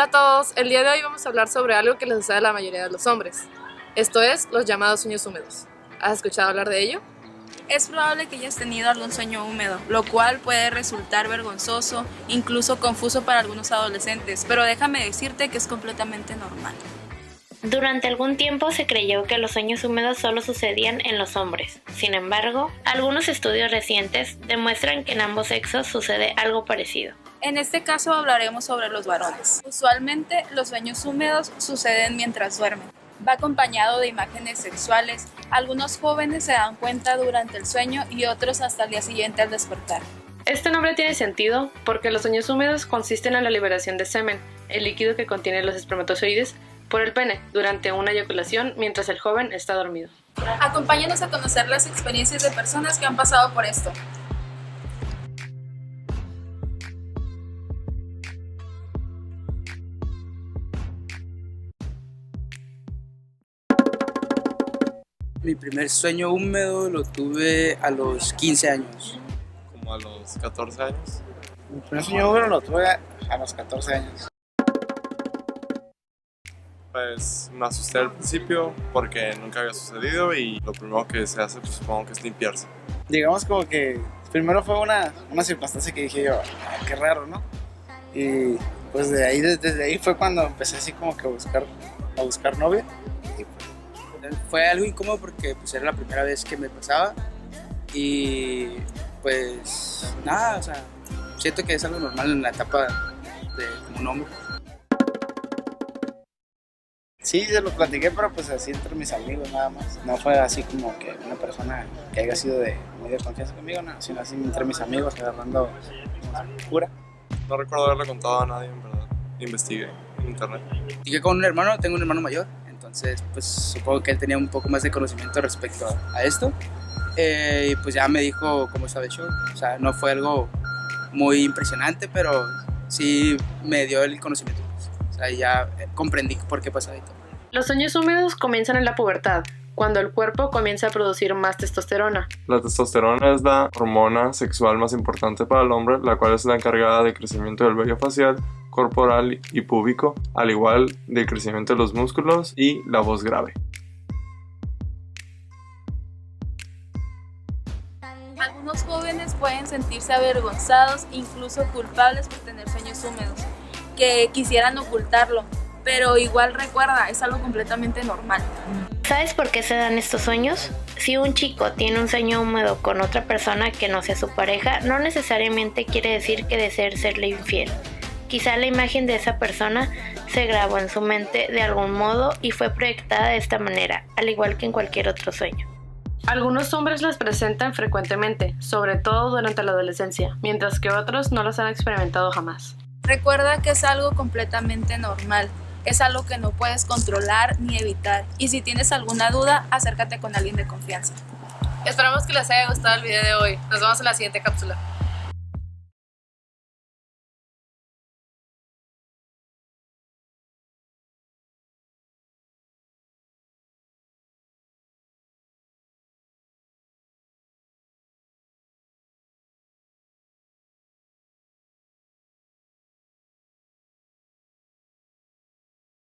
Hola a todos, el día de hoy vamos a hablar sobre algo que les sucede a la mayoría de los hombres. Esto es los llamados sueños húmedos. ¿Has escuchado hablar de ello? Es probable que hayas tenido algún sueño húmedo, lo cual puede resultar vergonzoso, incluso confuso para algunos adolescentes, pero déjame decirte que es completamente normal. Durante algún tiempo se creyó que los sueños húmedos solo sucedían en los hombres. Sin embargo, algunos estudios recientes demuestran que en ambos sexos sucede algo parecido. En este caso hablaremos sobre los varones. Usualmente los sueños húmedos suceden mientras duermen. Va acompañado de imágenes sexuales. Algunos jóvenes se dan cuenta durante el sueño y otros hasta el día siguiente al despertar. Este nombre tiene sentido porque los sueños húmedos consisten en la liberación de semen, el líquido que contiene los espermatozoides, por el pene durante una eyaculación mientras el joven está dormido. Acompáñanos a conocer las experiencias de personas que han pasado por esto. Mi primer sueño húmedo lo tuve a los 15 años. Como a los 14 años. Mi primer sueño húmedo lo tuve a los 14 años. Pues me asusté al principio porque nunca había sucedido y lo primero que se hace pues supongo que es limpiarse. Digamos como que primero fue una circunstancia que dije yo, qué raro, ¿no? Y pues desde ahí fue cuando empecé así como que a buscar novia. Y pues, fue algo incómodo porque pues era la primera vez que me pasaba y pues nada, o sea, siento que es algo normal en la etapa de como un hombre. Sí, se lo platiqué, pero pues así entre mis amigos nada más. No fue así como que una persona que haya sido de muy de confianza conmigo, no, sino así entre mis amigos agarrando pura. No recuerdo haberle contado a nadie, en verdad. Investigué en internet. Y yo con un hermano, tengo un hermano mayor, entonces pues supongo que él tenía un poco más de conocimiento respecto a esto. Y pues ya me dijo cómo estaba hecho, o sea, no fue algo muy impresionante, pero sí me dio el conocimiento. O sea, ya comprendí por qué pasaba y todo. Los sueños húmedos comienzan en la pubertad, cuando el cuerpo comienza a producir más testosterona. La testosterona es la hormona sexual más importante para el hombre, la cual es la encargada del crecimiento del vello facial, corporal y púbico, al igual del crecimiento de los músculos y la voz grave. Algunos jóvenes pueden sentirse avergonzados, incluso culpables por tener sueños húmedos, que quisieran ocultarlo, pero igual recuerda, es algo completamente normal. ¿Sabes por qué se dan estos sueños? Si un chico tiene un sueño húmedo con otra persona que no sea su pareja, no necesariamente quiere decir que desee serle infiel. Quizá la imagen de esa persona se grabó en su mente de algún modo y fue proyectada de esta manera, al igual que en cualquier otro sueño. Algunos hombres las presentan frecuentemente, sobre todo durante la adolescencia, mientras que otros no las han experimentado jamás. Recuerda que es algo completamente normal, es algo que no puedes controlar ni evitar, y si tienes alguna duda, acércate con alguien de confianza. Esperamos que les haya gustado el video de hoy. Nos vemos en la siguiente cápsula.